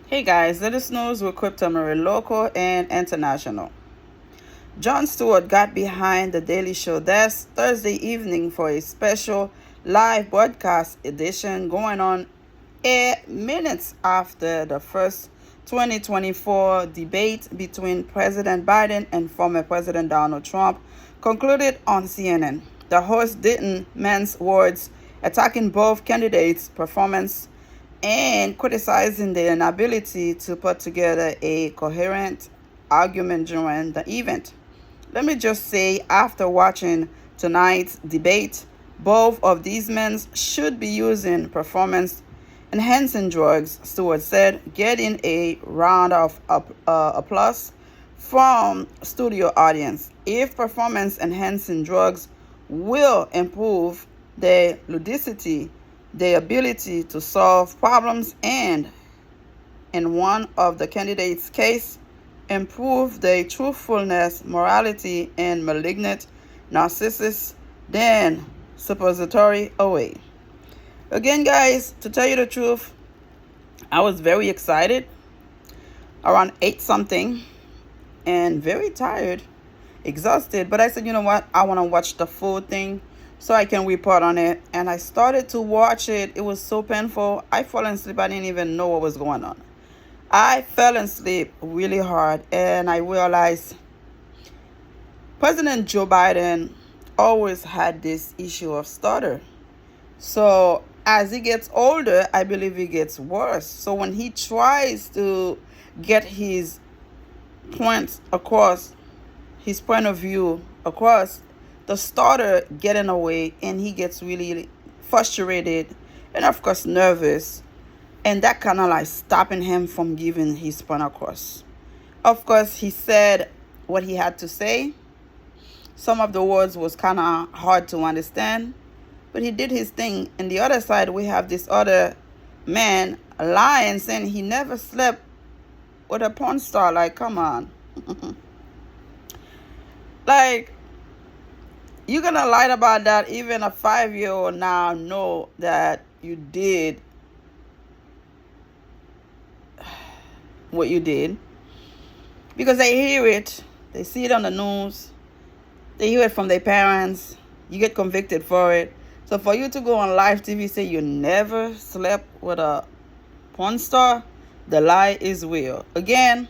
Hey guys, latest news with Crypto local and international. Jon Stewart got behind the Daily Show desk Thursday evening for a special live broadcast edition going on 8 minutes after the first 2024 debate between President Biden and former President Donald Trump concluded on CNN. The host didn't mince words, attacking both candidates' performance and criticizing their inability to put together a coherent argument during the event. Let me just say, after watching tonight's debate, both of these men should be using performance enhancing drugs, Stewart said, getting a round of applause from studio audience. If performance enhancing drugs will improve their ludicity, their ability to solve problems, and, in one of the candidates' case, improve their truthfulness, morality, and malignant narcissist, then suppository away. Again, guys, to tell you the truth, I was very excited around 8 something and very tired, exhausted. But I said, you know what? I want to watch the full thing so I can report on it. And I started to watch it. It was so painful. I fell asleep. I didn't even know what was going on. I fell asleep really hard, and I realized President Joe Biden always had this issue of stutter. So as he gets older, I believe he gets worse. So when he tries to get his points across, his point of view across, the stutter get in the way, and he gets really frustrated and of course nervous. And that kind of like stopping him from giving his point across. Of course, he said what he had to say. Some of the words was kind of hard to understand, but he did his thing. And the other side, we have this other man lying, saying he never slept with a porn star. Like, come on. Like, you're going to lie about that. Even a 5-year-old now know that you did what you did, because they hear it, they see it on the news, they hear it from their parents, you get convicted for it. So for you to go on live TV say you never slept with a porn star, the lie is real. Again,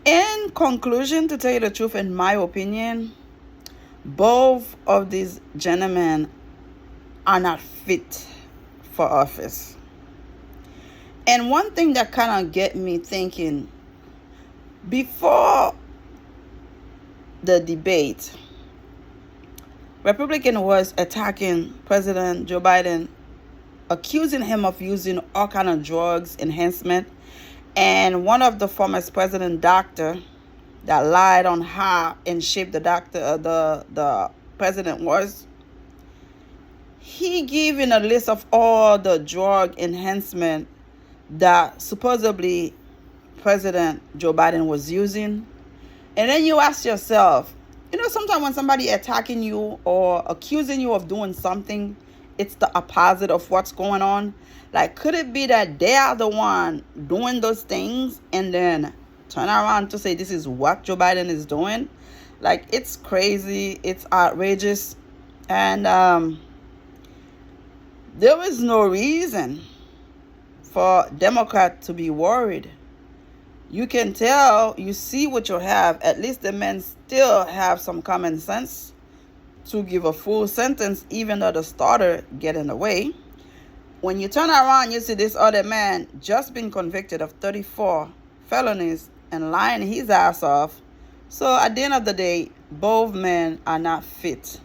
in conclusion, to tell you the truth, in my opinion, both of these gentlemen are not fit for office. And one thing that kind of get me thinking, before the debate, Republican was attacking President Joe Biden, accusing him of using all kind of drugs enhancement. And one of the former president doctor that lied on how in shape the president was, he giving a list of all the drug enhancement that supposedly President Joe Biden was using. And then you ask yourself, sometimes when somebody attacking you or accusing you of doing something, it's the opposite of what's going on. Like, could it be that they are the one doing those things and then turn around to say this is what Joe Biden is doing? Like, it's crazy. It's outrageous. And there is no reason for Democrat to be worried. You can tell, you see what you have. At least the men still have some common sense to give a full sentence, even though the starter get in the way. When you turn around, you see this other man just been convicted of 34 felonies and lying his ass off. So at the end of the day, both men are not fit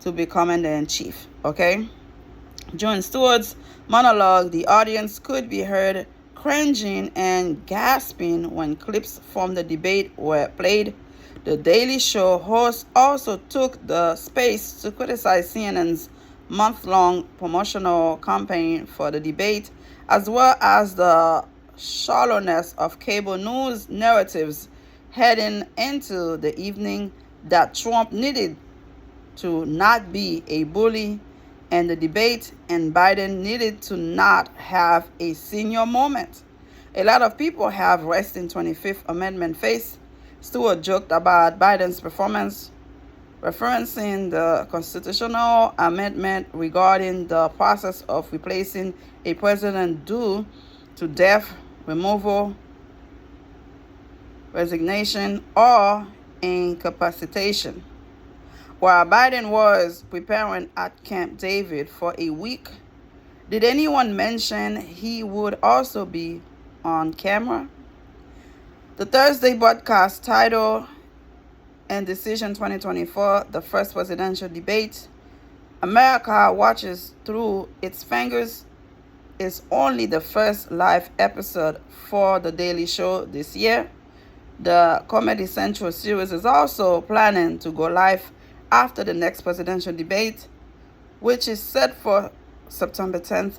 to be commander-in-chief, okay? During Stewart's monologue, the audience could be heard cringing and gasping when clips from the debate were played. The Daily Show host also took the space to criticize CNN's month-long promotional campaign for the debate, as well as the shallowness of cable news narratives heading into the evening, that Trump needed to not be a bully and the debate, and Biden needed to not have a senior moment. A lot of people have rest in 25th Amendment face. Stewart joked about Biden's performance, referencing the constitutional amendment regarding the process of replacing a president due to death, removal, resignation, or incapacitation. While Biden was preparing at Camp David for a week, did anyone mention he would also be on camera? The Thursday broadcast titled and Decision 2024, the first presidential debate, America watches through its fingers, is only the first live episode for The Daily Show this year. The Comedy Central series is also planning to go live after the next presidential debate, which is set for September 10th.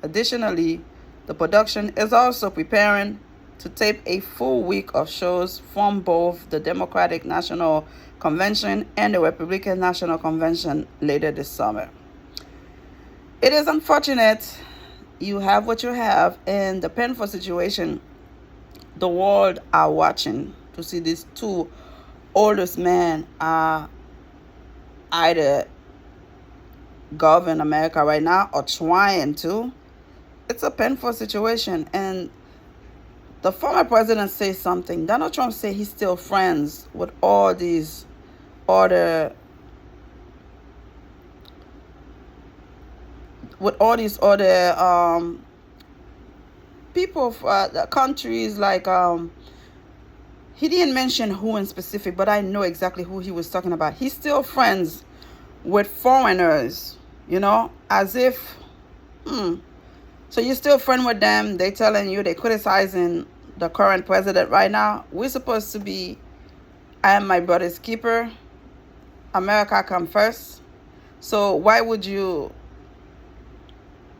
Additionally, the production is also preparing to tape a full week of shows from both the Democratic National Convention and the Republican National Convention later this summer. It is unfortunate you have what you have, and the painful situation the world are watching to see these two oldest men either govern America right now or trying to. It's a painful situation. And the former president says something. Donald Trump said he's still friends with all these other people, the countries, like he didn't mention who in specific, but I know exactly who he was talking about. He's still friends with foreigners, as if so you're still friend with them. They telling you, they criticizing the current president right now. We're supposed to be, I am my brother's keeper. America come first. So why would you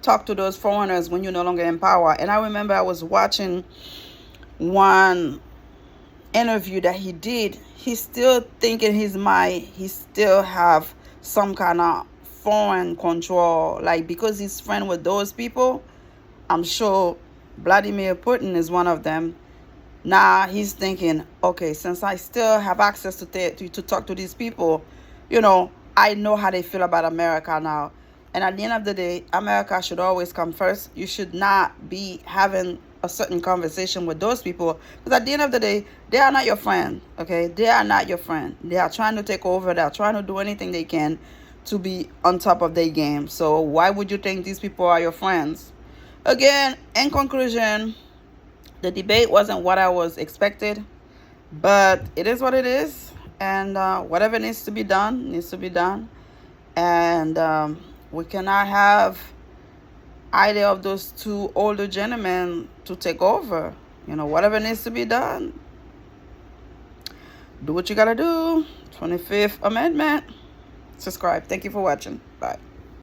talk to those foreigners when you're no longer in power? And I remember I was watching one interview that he did. He's still thinking his mind, he still have some kind of foreign control, like, because he's friend with those people. I'm sure Vladimir Putin is one of them. Now he's thinking, okay, since I still have access to talk to these people, I know how they feel about America now. And at the end of the day, America should always come first. You should not be having a certain conversation with those people, because at the end of the day, they are not your friend, okay? They are not your friend. They are trying to take over. They are trying to do anything they can to be on top of their game. So why would you think these people are your friends? Again, in conclusion, the debate wasn't what I was expected, but it is what it is. And whatever needs to be done, needs to be done. And we cannot have either of those two older gentlemen to take over. Whatever needs to be done, do what you gotta do. 25th Amendment. Subscribe. Thank you for watching. Bye.